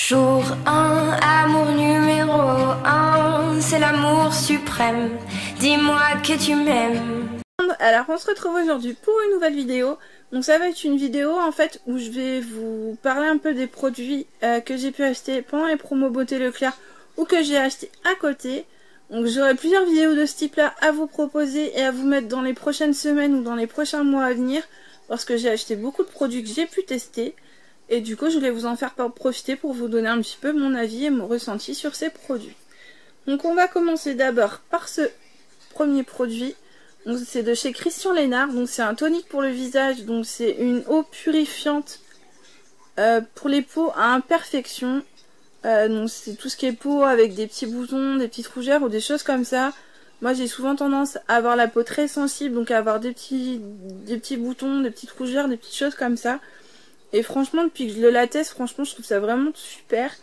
Jour 1, amour numéro 1, c'est l'amour suprême, dis-moi que tu m'aimes. Alors on se retrouve aujourd'hui pour une nouvelle vidéo. Donc ça va être une vidéo en fait où je vais vous parler un peu des produits que j'ai pu acheter pendant les promos Beauté Leclerc ou que j'ai acheté à côté. Donc j'aurai plusieurs vidéos de ce type là à vous proposer et à vous mettre dans les prochaines semaines ou dans les prochains mois à venir, parce que j'ai acheté beaucoup de produits que j'ai pu tester. Et du coup je voulais vous en faire profiter pour vous donner un petit peu mon avis et mon ressenti sur ces produits. Donc on va commencer d'abord par ce premier produit. Donc c'est de chez Christian Lennart. Donc c'est un tonique pour le visage. Donc c'est une eau purifiante pour les peaux à imperfection. Donc c'est tout ce qui est peau avec des petits boutons, des petites rougeurs ou des choses comme ça. Moi j'ai souvent tendance à avoir la peau très sensible, donc à avoir des petits boutons, des petites rougeurs, des petites choses comme ça. Et franchement depuis que je la teste, franchement je trouve ça vraiment super.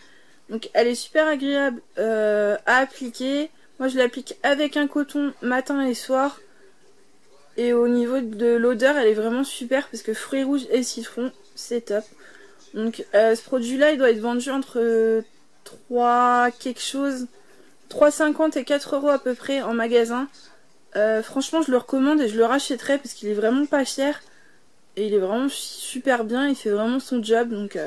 Donc elle est super agréable à appliquer. Moi je l'applique avec un coton matin et soir. Et au niveau de l'odeur elle est vraiment super parce que fruits rouges et citron c'est top. Donc ce produit là il doit être vendu entre 3,50 et 4 € à peu près en magasin. Franchement je le recommande et je le rachèterai parce qu'il est vraiment pas cher. Et il est vraiment super bien, il fait vraiment son job. Donc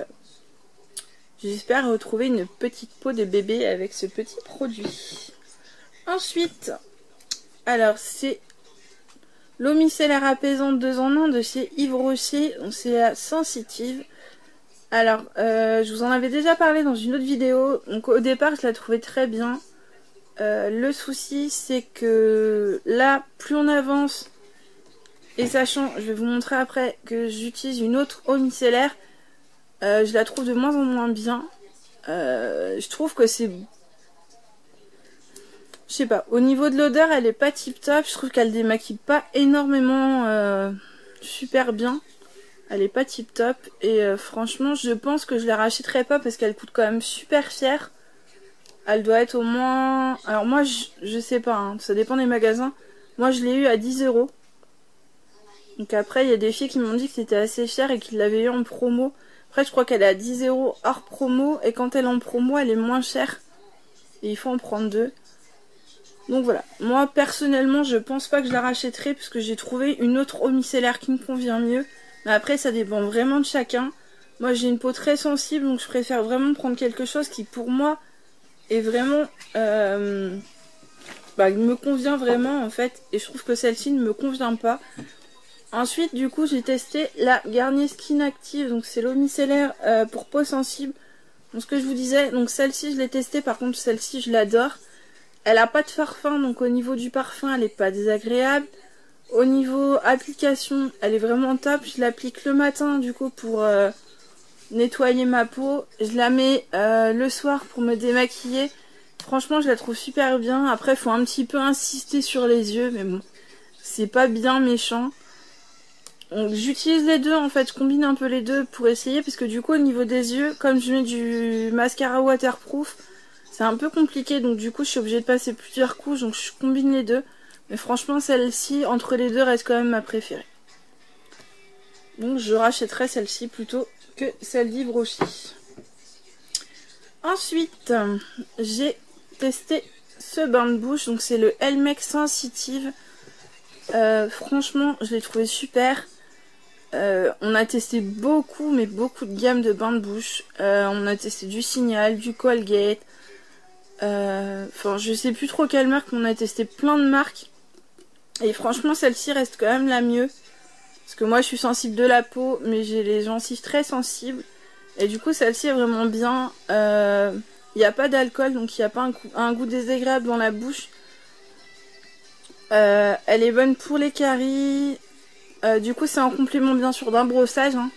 j'espère retrouver une petite peau de bébé avec ce petit produit. Ensuite, alors c'est l'eau micellaire apaisante 2 en 1 de chez Yves Rocher. C'est la sensitive. Alors je vous en avais déjà parlé dans une autre vidéo. Donc au départ je la trouvais très bien. Le souci c'est que là plus on avance, et sachant, je vais vous montrer après que j'utilise une autre eau micellaire, je la trouve de moins en moins bien. Je trouve que c'est... Je sais pas, au niveau de l'odeur elle est pas tip top. Je trouve qu'elle démaquille pas énormément super bien. Elle est pas tip top. Et franchement je pense que je la rachèterai pas parce qu'elle coûte quand même super cher. Elle doit être au moins... Alors moi je sais pas, hein, ça dépend des magasins. Moi je l'ai eu à 10 €. Donc après il y a des filles qui m'ont dit que c'était assez cher et qu'ils l'avaient eu en promo. Après je crois qu'elle est à 10 € hors promo. Et quand elle est en promo elle est moins chère. Et il faut en prendre 2. Donc voilà. Moi personnellement je pense pas que je la rachèterai, puisque j'ai trouvé une autre eau micellaire qui me convient mieux. Mais après ça dépend vraiment de chacun. Moi j'ai une peau très sensible, donc je préfère vraiment prendre quelque chose qui pour moi est vraiment... me convient vraiment en fait. Et je trouve que celle-ci ne me convient pas. Ensuite du coup j'ai testé la Garnier Skin Active. Donc c'est l'eau micellaire pour peau sensible. Donc ce que je vous disais, donc celle-ci je l'ai testée. Par contre celle-ci je l'adore. Elle a pas de parfum, donc au niveau du parfum elle est pas désagréable. Au niveau application elle est vraiment top. Je l'applique le matin du coup pour nettoyer ma peau. Je la mets le soir pour me démaquiller. Franchement je la trouve super bien. Après il faut un petit peu insister sur les yeux, mais bon, c'est pas bien méchant. Donc j'utilise les deux en fait, je combine un peu les deux pour essayer, parce que du coup au niveau des yeux, comme je mets du mascara waterproof, c'est un peu compliqué, donc du coup je suis obligée de passer plusieurs couches, donc je combine les deux. Mais franchement celle-ci, entre les deux, reste quand même ma préférée. Donc je rachèterai celle-ci plutôt que celle d'Yves Rocher. Ensuite, j'ai testé ce bain de bouche, donc c'est le Elmec Sensitive. Franchement je l'ai trouvé super. On a testé beaucoup, mais beaucoup de gammes de bains de bouche. On a testé du Signal, du Colgate. Enfin, je sais plus trop quelle marque, mais on a testé plein de marques. Et franchement, celle-ci reste quand même la mieux. Parce que moi, je suis sensible de la peau, mais j'ai les gencives très sensibles. Et du coup, celle-ci est vraiment bien. Il n'y a pas d'alcool, donc il n'y a pas un goût désagréable dans la bouche. Elle est bonne pour les caries. Du coup c'est un complément bien sûr d'un brossage, hein.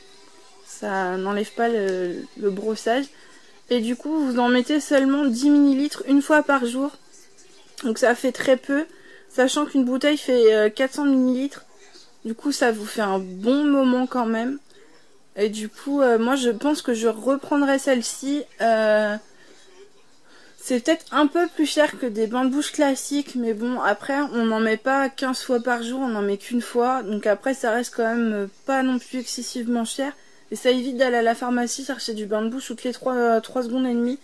Ça n'enlève pas le brossage. Et du coup vous en mettez seulement 10 ml une fois par jour. Donc ça fait très peu, sachant qu'une bouteille fait 400 ml. Du coup ça vous fait un bon moment quand même. Et du coup moi je pense que je reprendrai celle-ci. C'est peut-être un peu plus cher que des bains de bouche classiques, mais bon, après, on n'en met pas 15 fois par jour, on n'en met qu'une fois. Donc après, ça reste quand même pas non plus excessivement cher. Et ça évite d'aller à la pharmacie chercher du bain de bouche toutes les 3 secondes et demie.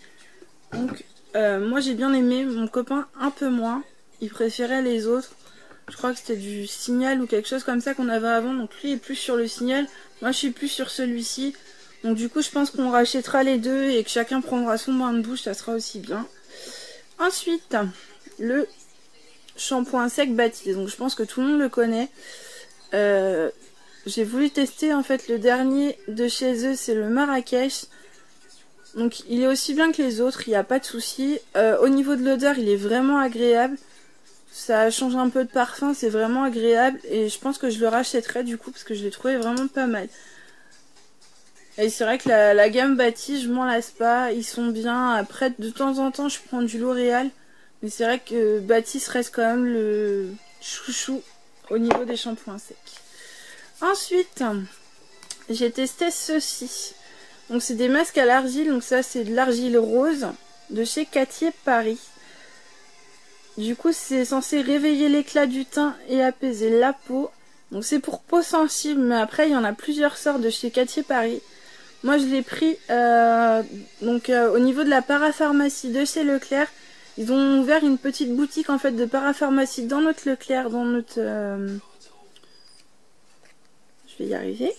Donc moi j'ai bien aimé, mon copain un peu moins. Il préférait les autres. Je crois que c'était du Signal ou quelque chose comme ça qu'on avait avant. Donc lui est plus sur le Signal. Moi je suis plus sur celui-ci. Donc du coup je pense qu'on rachètera les deux et que chacun prendra son bain de bouche. Ça sera aussi bien. Ensuite, le shampoing sec Batiste. Donc je pense que tout le monde le connaît. J'ai voulu tester en fait le dernier de chez eux. C'est le Marrakech. Donc il est aussi bien que les autres. Il n'y a pas de souci. Au niveau de l'odeur il est vraiment agréable. Ça change un peu de parfum, c'est vraiment agréable et je pense que je le rachèterai du coup parce que je l'ai trouvé vraiment pas mal. Et c'est vrai que la gamme Batiste, je m'en lasse pas, ils sont bien. Après de temps en temps je prends du L'Oréal, mais c'est vrai que Batiste reste quand même le chouchou au niveau des shampoings secs. Ensuite, j'ai testé ceci. Donc c'est des masques à l'argile, donc ça c'est de l'argile rose de chez Cartier Paris. Du coup, c'est censé réveiller l'éclat du teint et apaiser la peau. Donc c'est pour peau sensible, mais après il y en a plusieurs sortes de chez Cartier Paris. Moi je l'ai pris au niveau de la parapharmacie de chez Leclerc. Ils ont ouvert une petite boutique en fait de parapharmacie dans notre Leclerc, dans notre... Je vais y arriver.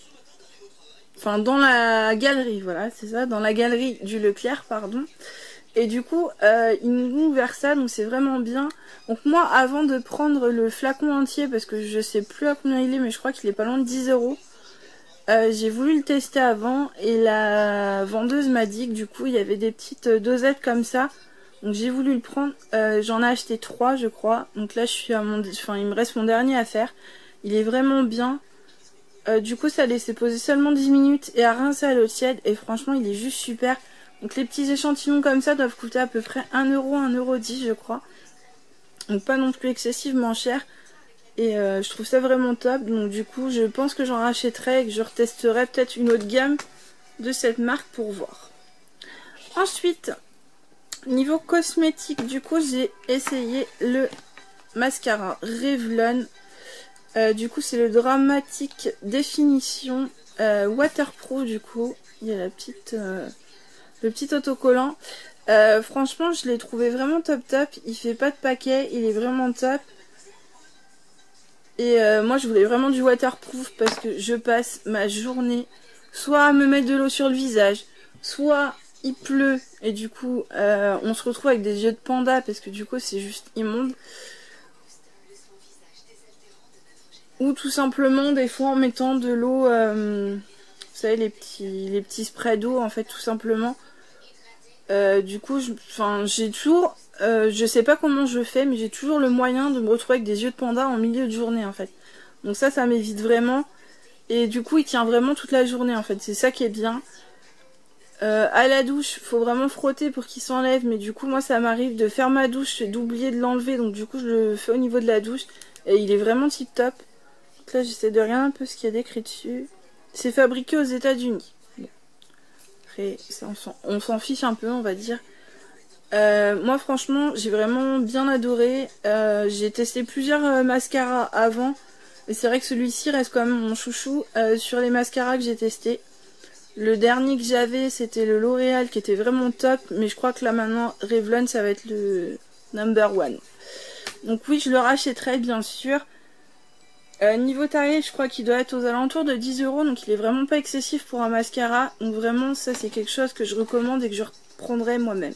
Enfin dans la galerie, voilà, c'est ça, dans la galerie du Leclerc, pardon. Et du coup, ils nous ont ouvert ça, donc c'est vraiment bien. Donc moi, avant de prendre le flacon entier, parce que je sais plus à combien il est, mais je crois qu'il est pas loin de 10 €, j'ai voulu le tester avant. Et la vendeuse m'a dit que du coup, il y avait des petites dosettes comme ça. Donc j'ai voulu le prendre. J'en ai acheté 3, je crois. Donc là, je suis à mon... Enfin, il me reste mon dernier à faire. Il est vraiment bien. Du coup, ça laissait poser seulement 10 minutes et à rincer à l'eau tiède. Et franchement, il est juste super. Donc les petits échantillons comme ça doivent coûter à peu près 1 €, 1,10 € je crois. Donc pas non plus excessivement cher. Et je trouve ça vraiment top. Donc du coup je pense que j'en rachèterai et que je retesterai peut-être une autre gamme de cette marque pour voir. Ensuite, niveau cosmétique, du coup j'ai essayé le mascara Revlon. Du coup c'est le Dramatic Définition Waterproof du coup. Il y a la petite... le petit autocollant, franchement je l'ai trouvé vraiment top. Il fait pas de paquet, il est vraiment top. Et moi je voulais vraiment du waterproof parce que je passe ma journée soit à me mettre de l'eau sur le visage, soit il pleut et du coup on se retrouve avec des yeux de panda parce que du coup c'est juste immonde. Ou tout simplement des fois en mettant de l'eau, vous savez les petits sprays d'eau en fait tout simplement. Du coup, j'ai toujours, je sais pas comment je fais, mais j'ai toujours le moyen de me retrouver avec des yeux de panda en milieu de journée en fait. Donc ça m'évite vraiment. Et du coup, il tient vraiment toute la journée en fait. C'est ça qui est bien. À la douche, faut vraiment frotter pour qu'il s'enlève. Mais du coup, moi, ça m'arrive de faire ma douche et d'oublier de l'enlever. Donc du coup, je le fais au niveau de la douche. Et il est vraiment tip top. Donc là, j'essaie de regarder un peu ce qu'il y a d'écrit dessus. C'est fabriqué aux États-Unis. Après, on s'en fiche un peu, on va dire. Moi, franchement, j'ai vraiment bien adoré. J'ai testé plusieurs mascaras avant. Mais c'est vrai que celui-ci reste quand même mon chouchou sur les mascaras que j'ai testés. Le dernier que j'avais, c'était le L'Oréal qui était vraiment top. Mais je crois que là, maintenant, Revlon, ça va être le number one. Donc oui, je le rachèterai, bien sûr. Niveau tarif, je crois qu'il doit être aux alentours de 10 €, donc il est vraiment pas excessif pour un mascara. Donc vraiment, ça c'est quelque chose que je recommande et que je reprendrai moi-même.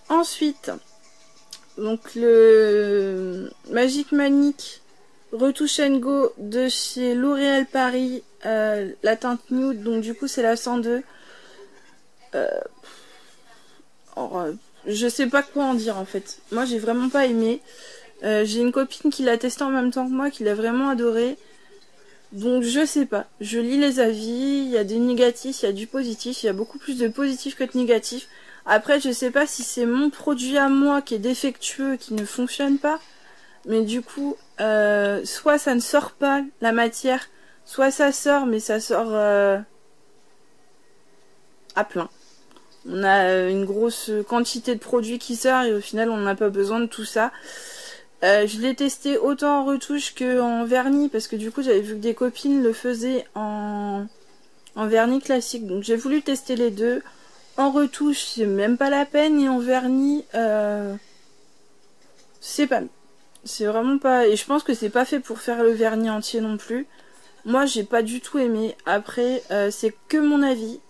Ensuite, donc le Magic Manic Retouche & Go de chez L'Oréal Paris, la teinte nude, donc du coup c'est la 102. Je sais pas quoi en dire en fait. Moi j'ai vraiment pas aimé. J'ai une copine qui l'a testé en même temps que moi, qui l'a vraiment adoré. Donc je sais pas. Je lis les avis, il y a des négatifs, il y a du positif. Il y a beaucoup plus de positifs que de négatifs. Après je sais pas si c'est mon produit à moi qui est défectueux, qui ne fonctionne pas. Mais du coup, soit ça ne sort pas la matière, soit ça sort, mais ça sort à plein. On a une grosse quantité de produits qui sort et au final on n'a pas besoin de tout ça. Je l'ai testé autant en retouche que en vernis parce que du coup j'avais vu que des copines le faisaient en en vernis classique. Donc j'ai voulu tester les deux. En retouche, c'est même pas la peine. Et en vernis, c'est pas... C'est vraiment pas... Et je pense que c'est pas fait pour faire le vernis entier non plus. Moi, j'ai pas du tout aimé. Après, c'est que mon avis.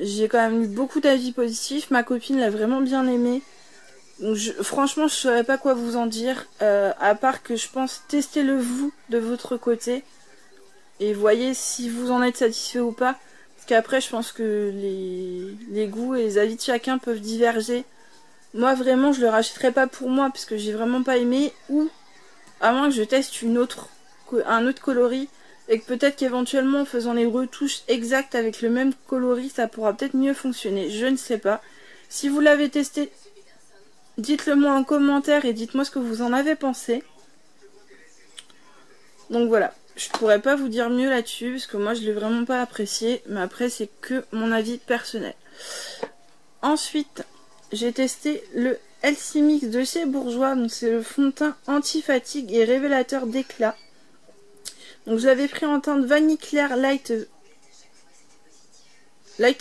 J'ai quand même eu beaucoup d'avis positifs. Ma copine l'a vraiment bien aimé. Donc franchement, je saurais pas quoi vous en dire. À part que je pense testez-le vous de votre côté. Et voyez si vous en êtes satisfait ou pas. Parce qu'après, je pense que les goûts et les avis de chacun peuvent diverger. Moi, vraiment, je le rachèterai pas pour moi. Parce que j'ai vraiment pas aimé. Ou, à moins que je teste un autre coloris. Et que peut-être qu'éventuellement, en faisant les retouches exactes avec le même coloris, ça pourra peut-être mieux fonctionner. Je ne sais pas. Si vous l'avez testé, dites-le moi en commentaire et dites-moi ce que vous en avez pensé. Donc voilà. Je pourrais pas vous dire mieux là-dessus, parce que moi, je l'ai vraiment pas apprécié. Mais après, c'est que mon avis personnel. Ensuite, j'ai testé le Elsie Mix de chez Bourjois. Donc c'est le fond de teint anti-fatigue et révélateur d'éclat. Donc je l'avais pris en teinte vanille claire light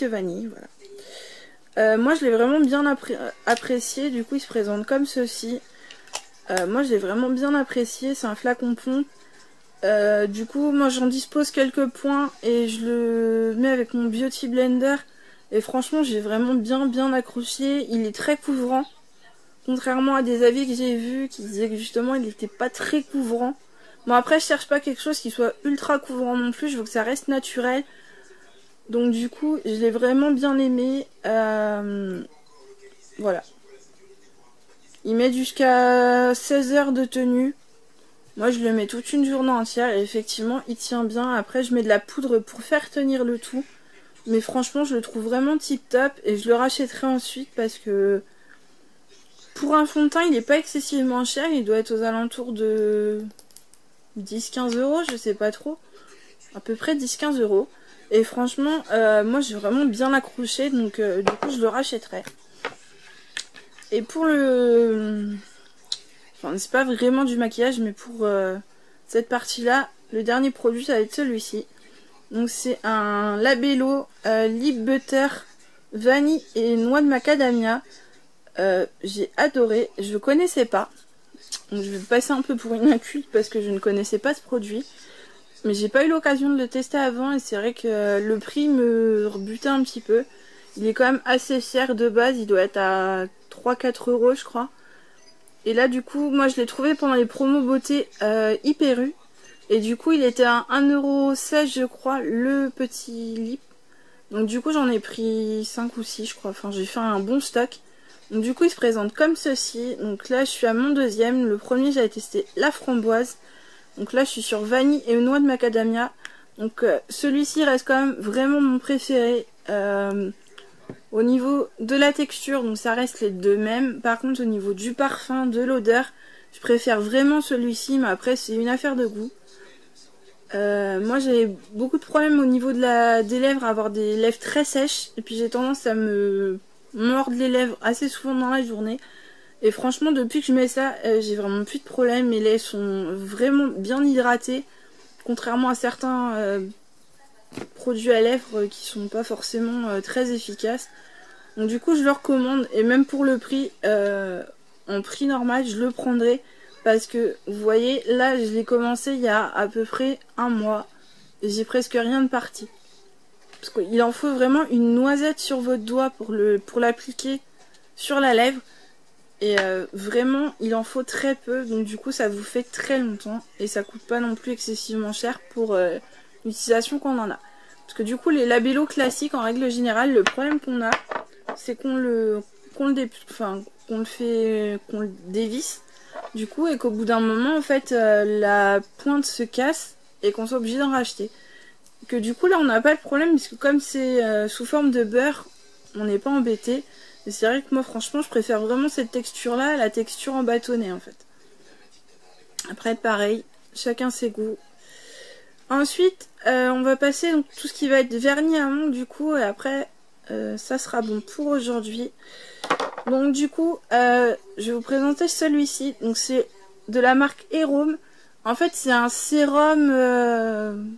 vanille, voilà. Moi je l'ai vraiment bien apprécié, du coup il se présente comme ceci. Moi je l'ai vraiment bien apprécié, c'est un flacon pont. Du coup moi j'en dispose quelques points et je le mets avec mon Beauty Blender. Et franchement j'ai vraiment bien accroché, il est très couvrant. Contrairement à des avis que j'ai vus qui disaient que justement il n'était pas très couvrant. Bon après je cherche pas quelque chose qui soit ultra couvrant non plus, je veux que ça reste naturel. Donc du coup je l'ai vraiment bien aimé. Voilà. Il met jusqu'à 16 heures de tenue. Moi je le mets toute une journée entière et effectivement il tient bien. Après je mets de la poudre pour faire tenir le tout. Mais franchement je le trouve vraiment tip top et je le rachèterai ensuite parce que pour un fond de teint il n'est pas excessivement cher. Il doit être aux alentours de 10-15 euros, je sais pas trop. À peu près 10-15 euros. Et franchement, moi j'ai vraiment bien accroché. Donc du coup je le rachèterai. Et pour le... Enfin c'est pas vraiment du maquillage. Mais pour cette partie là, le dernier produit ça va être celui-ci. Donc c'est un Labello Lip Butter Vanille et Noix de Macadamia. J'ai adoré. Je ne connaissais pas. Donc je vais passer un peu pour une inculte parce que je ne connaissais pas ce produit. Mais j'ai pas eu l'occasion de le tester avant et c'est vrai que le prix me rebutait un petit peu. Il est quand même assez cher de base, il doit être à 3-4 euros je crois. Et là du coup, moi je l'ai trouvé pendant les promos beauté Hyper U. Et du coup il était à 1,16€ je crois, le petit lip. Donc du coup j'en ai pris 5 ou 6 je crois, enfin j'ai fait un bon stock. Donc du coup il se présente comme ceci. Donc là je suis à mon deuxième. Le premier j'avais testé la framboise. Donc là je suis sur vanille et noix de macadamia. Donc celui-ci reste quand même vraiment mon préféré. Au niveau de la texture, donc ça reste les deux mêmes. Par contre au niveau du parfum, de l'odeur, je préfère vraiment celui-ci. Mais après c'est une affaire de goût. Moi j'ai beaucoup de problèmes au niveau des lèvres, à avoir des lèvres très sèches. Et puis j'ai tendance à me mordre les lèvres assez souvent dans la journée. Et franchement depuis que je mets ça, j'ai vraiment plus de problème. Mes lèvres sont vraiment bien hydratées. Contrairement à certains produits à lèvres qui sont pas forcément très efficaces. Donc du coup je le recommande. Et même pour le prix, en prix normal je le prendrai. Parce que vous voyez là je l'ai commencé il y a à peu près un mois. Et j'ai presque rien de parti. Parce qu'il en faut vraiment une noisette sur votre doigt pour l'appliquer sur la lèvre. Et vraiment il en faut très peu. Donc du coup ça vous fait très longtemps. Et ça coûte pas non plus excessivement cher pour l'utilisation qu'on en a. Parce que du coup les labellos classiques en règle générale, le problème qu'on a c'est qu'on le dévisse. Du coup et qu'au bout d'un moment en fait la pointe se casse et qu'on soit obligé d'en racheter. Que du coup là on n'a pas le problème puisque comme c'est sous forme de beurre, on n'est pas embêté. Et c'est vrai que moi franchement je préfère vraiment cette texture là à la texture en bâtonnet en fait. Après pareil, chacun ses goûts. Ensuite on va passer donc tout ce qui va être vernis à ongles du coup et après ça sera bon pour aujourd'hui. Donc du coup je vais vous présenter celui-ci. Donc c'est de la marque Erome. En fait c'est un sérum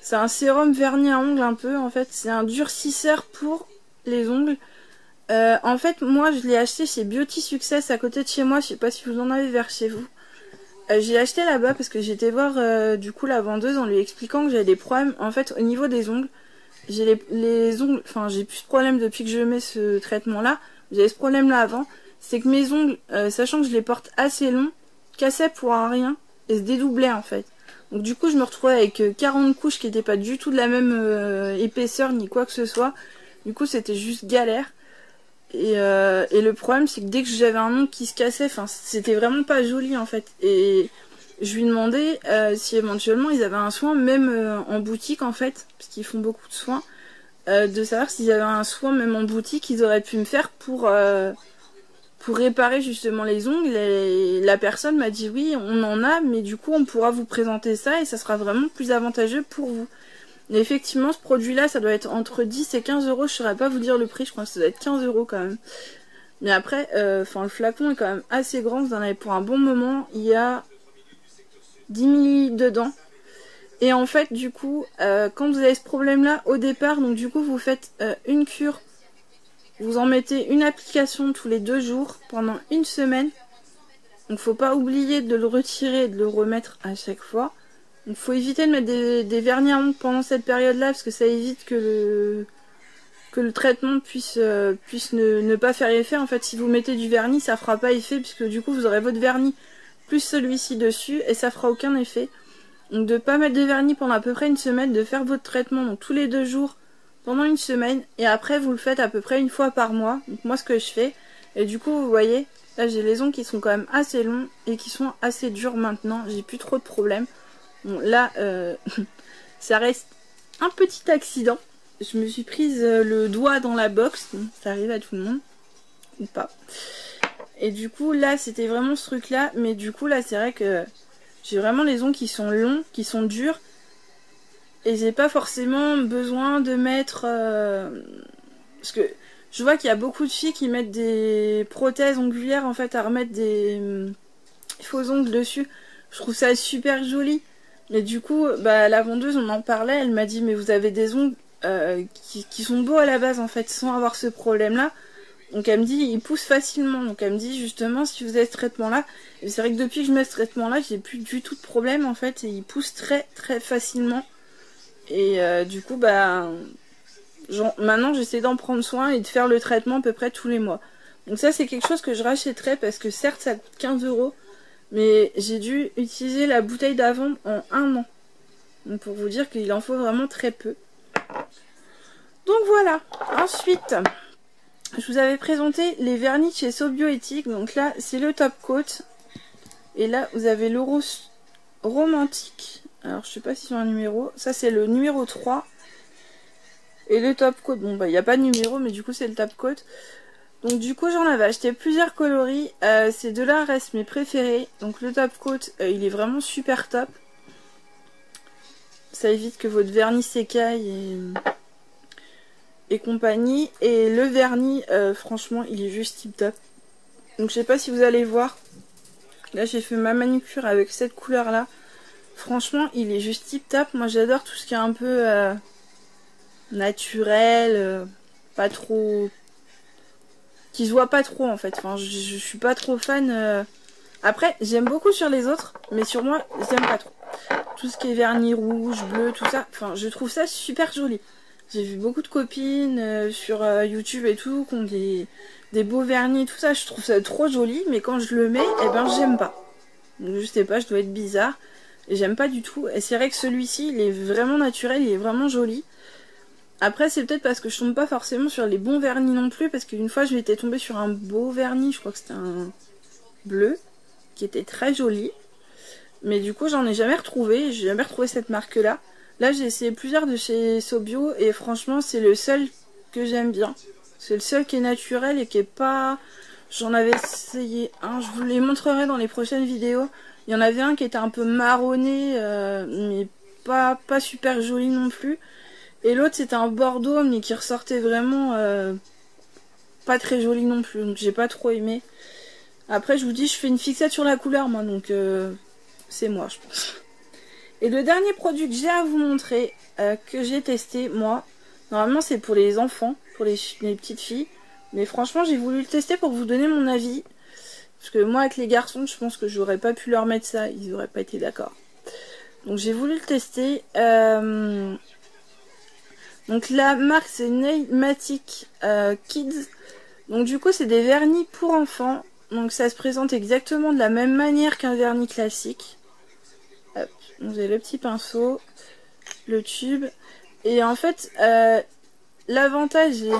C'est un sérum vernis à ongles un peu, en fait. C'est un durcisseur pour les ongles. En fait, moi, je l'ai acheté chez Beauty Success à côté de chez moi. Je sais pas si vous en avez vers chez vous. J'ai acheté là-bas parce que j'étais voir du coup la vendeuse en lui expliquant que j'avais des problèmes. En fait, au niveau des ongles, j'ai les ongles... Enfin, j'ai plus ce problème depuis que je mets ce traitement-là. J'avais ce problème-là avant. C'est que mes ongles, sachant que je les porte assez longs, cassaient pour un rien et se dédoublaient en fait. Donc du coup je me retrouvais avec 40 couches qui n'étaient pas du tout de la même épaisseur ni quoi que ce soit. Du coup c'était juste galère. Et le problème c'est que dès que j'avais un ongle qui se cassait, enfin c'était vraiment pas joli en fait. Et je lui demandais si éventuellement ils avaient un soin, même en boutique en fait, parce qu'ils font beaucoup de soins, de savoir s'ils avaient un soin même en boutique qu'ils auraient pu me faire pour réparer justement les ongles. Et la personne m'a dit oui, on en a, mais du coup on pourra vous présenter ça et ça sera vraiment plus avantageux pour vous. Et effectivement, ce produit-là, ça doit être entre 10 et 15 euros. Je ne saurais pas vous dire le prix, je crois que ça doit être 15 euros quand même. Mais après, le flacon est quand même assez grand, vous en avez pour un bon moment. Il y a 10 ml dedans. Et en fait, du coup, quand vous avez ce problème-là, au départ, donc du coup, vous faites une cure. Vous en mettez une application tous les 2 jours pendant une semaine. Donc faut pas oublier de le retirer et de le remettre à chaque fois. Donc faut éviter de mettre des vernis à ongles pendant cette période-là parce que ça évite que le traitement puisse ne pas faire effet. En fait, si vous mettez du vernis, ça fera pas effet puisque du coup vous aurez votre vernis plus celui-ci dessus et ça fera aucun effet. Donc de pas mettre de vernis pendant à peu près une semaine, de faire votre traitement donc tous les 2 jours pendant une semaine et après vous le faites à peu près une fois par mois. Donc moi ce que je fais, et du coup vous voyez là j'ai les ongles qui sont quand même assez longs et qui sont assez durs maintenant, j'ai plus trop de problèmes. Bon là ça reste un petit accident, je me suis prise le doigt dans la boxe, bon, ça arrive à tout le monde ou pas, et du coup là c'était vraiment ce truc là, mais du coup là c'est vrai que j'ai vraiment les ongles qui sont longs, qui sont durs. Et j'ai pas forcément besoin de mettre... parce que je vois qu'il y a beaucoup de filles qui mettent des prothèses ongulaires en fait à remettre des faux ongles dessus. Je trouve ça super joli. Mais du coup, bah, la vendeuse, on en parlait, elle m'a dit mais vous avez des ongles qui sont beaux à la base en fait sans avoir ce problème là. Donc elle me dit ils poussent facilement. Donc elle me dit justement si vous avez ce traitement là. Et c'est vrai que depuis que je mets ce traitement là, j'ai plus du tout de problème en fait. Et ils poussent très très facilement. Et du coup, bah, maintenant j'essaie d'en prendre soin et de faire le traitement à peu près tous les mois. Donc ça c'est quelque chose que je rachèterais parce que certes ça coûte 15 euros, mais j'ai dû utiliser la bouteille d'avant en 1 an. Donc pour vous dire qu'il en faut vraiment très peu. Donc voilà, ensuite, je vous avais présenté les vernis chez So Bioéthique. Donc là c'est le top coat. Et là vous avez le rose romantique. Alors je sais pas si c'est un numéro. Ça c'est le numéro 3. Et le top coat. Bon bah il n'y a pas de numéro mais du coup c'est le top coat. Donc du coup j'en avais acheté plusieurs coloris. Ces deux-là restent mes préférés. Donc le top coat il est vraiment super top. Ça évite que votre vernis s'écaille et compagnie. Et le vernis franchement il est juste tip top. Donc je sais pas si vous allez voir. Là j'ai fait ma manucure avec cette couleur là. Franchement, il est juste tip top. Moi, j'adore tout ce qui est un peu naturel, pas trop... qui se voit pas trop, en fait. Enfin, je suis pas trop fan. Après, j'aime beaucoup sur les autres, mais sur moi, j'aime pas trop. Tout ce qui est vernis rouge, bleu, tout ça. Enfin, je trouve ça super joli. J'ai vu beaucoup de copines sur YouTube et tout, qui ont des beaux vernis, tout ça. Je trouve ça trop joli, mais quand je le mets, eh ben, j'aime pas. Donc, je sais pas, je dois être bizarre. J'aime pas du tout. Et c'est vrai que celui-ci, il est vraiment naturel, il est vraiment joli. Après, c'est peut-être parce que je tombe pas forcément sur les bons vernis non plus. Parce qu'une fois, je m'étais tombée sur un beau vernis. Je crois que c'était un bleu. Qui était très joli. Mais du coup, j'en ai jamais retrouvé. J'ai jamais retrouvé cette marque-là. Là, j'ai essayé plusieurs de chez So Bio. Et franchement, c'est le seul que j'aime bien. C'est le seul qui est naturel et qui est pas... J'en avais essayé un. Je vous les montrerai dans les prochaines vidéos. Il y en avait un qui était un peu marronné, mais pas super joli non plus. Et l'autre c'était un bordeaux, mais qui ressortait vraiment pas très joli non plus. Donc j'ai pas trop aimé. Après je vous dis, je fais une fixette sur la couleur moi, donc c'est moi je pense. Et le dernier produit que j'ai à vous montrer, que j'ai testé moi, normalement c'est pour les enfants, pour les petites filles. Mais franchement j'ai voulu le tester pour vous donner mon avis. Parce que moi avec les garçons je pense que j'aurais pas pu leur mettre ça, ils auraient pas été d'accord. Donc j'ai voulu le tester. Donc la marque c'est Nailmatic Kids. Donc du coup c'est des vernis pour enfants. Donc ça se présente exactement de la même manière qu'un vernis classique. Hop, vous avez le petit pinceau, le tube. Et en fait l'avantage et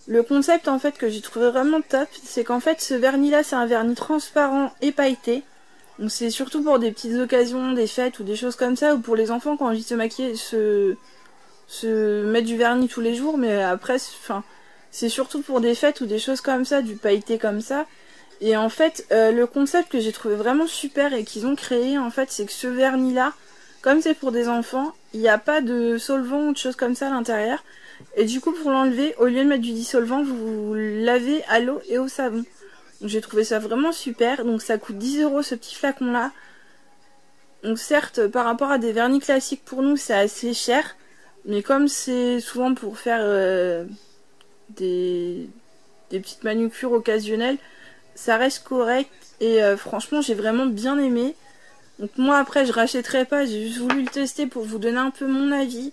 le concept en fait que j'ai trouvé vraiment top, c'est qu'en fait ce vernis là c'est un vernis transparent et pailleté. Donc c'est surtout pour des petites occasions, des fêtes ou des choses comme ça, ou pour les enfants quand on envie de se maquiller, se mettre du vernis tous les jours, mais après c'est surtout pour des fêtes ou des choses comme ça, du pailleté comme ça. Et en fait le concept que j'ai trouvé vraiment super et qu'ils ont créé en fait, c'est que ce vernis là, comme c'est pour des enfants, il n'y a pas de solvant ou de choses comme ça à l'intérieur. Et du coup pour l'enlever, au lieu de mettre du dissolvant, vous lavez à l'eau et au savon. Donc j'ai trouvé ça vraiment super. Donc ça coûte 10 € ce petit flacon là. Donc certes par rapport à des vernis classiques pour nous c'est assez cher. Mais comme c'est souvent pour faire des petites manucures occasionnelles, ça reste correct. Et franchement j'ai vraiment bien aimé. Donc moi après je rachèterai pas, j'ai juste voulu le tester pour vous donner un peu mon avis.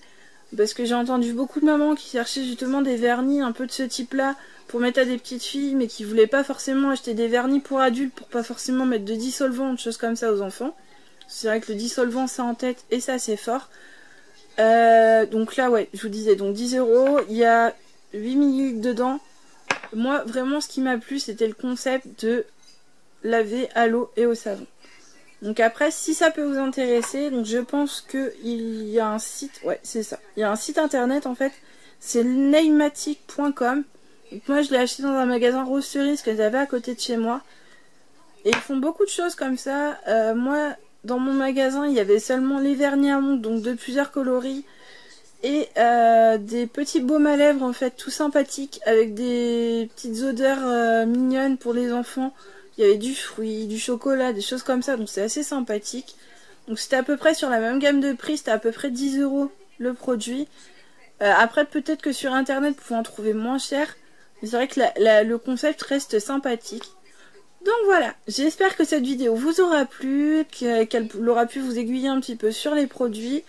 Parce que j'ai entendu beaucoup de mamans qui cherchaient justement des vernis un peu de ce type là pour mettre à des petites filles, mais qui voulaient pas forcément acheter des vernis pour adultes pour pas forcément mettre de dissolvant ou de choses comme ça aux enfants. C'est vrai que le dissolvant ça en tête et ça c'est fort. Donc là ouais, je vous disais donc 10 €, il y a 8 ml dedans. Moi vraiment ce qui m'a plu c'était le concept de laver à l'eau et au savon. Donc après, si ça peut vous intéresser, donc je pense qu'il y a un site, ouais c'est ça, il y a un site internet en fait, c'est nailmatic.com. Donc moi je l'ai acheté dans un magasin Rose Cerise que j'avais à côté de chez moi. Et ils font beaucoup de choses comme ça. Moi, dans mon magasin, il y avait seulement les vernis à ongles, donc de plusieurs coloris. Et des petits baumes à lèvres en fait, tout sympathiques, avec des petites odeurs mignonnes pour les enfants. Il y avait du fruit, du chocolat, des choses comme ça, donc c'est assez sympathique. Donc c'était à peu près sur la même gamme de prix, c'était à peu près 10 € le produit. Après peut-être que sur internet vous pouvez en trouver moins cher, mais c'est vrai que le concept reste sympathique. Donc voilà, j'espère que cette vidéo vous aura plu, qu'elle aura pu vous aiguiller un petit peu sur les produits.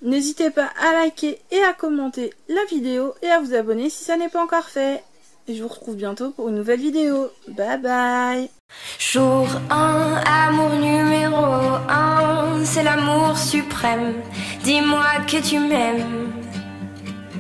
N'hésitez pas à liker et à commenter la vidéo et à vous abonner si ça n'est pas encore fait. Et je vous retrouve bientôt pour une nouvelle vidéo. Bye bye. Jour 1, amour numéro 1, c'est l'amour suprême. Dis-moi que tu m'aimes.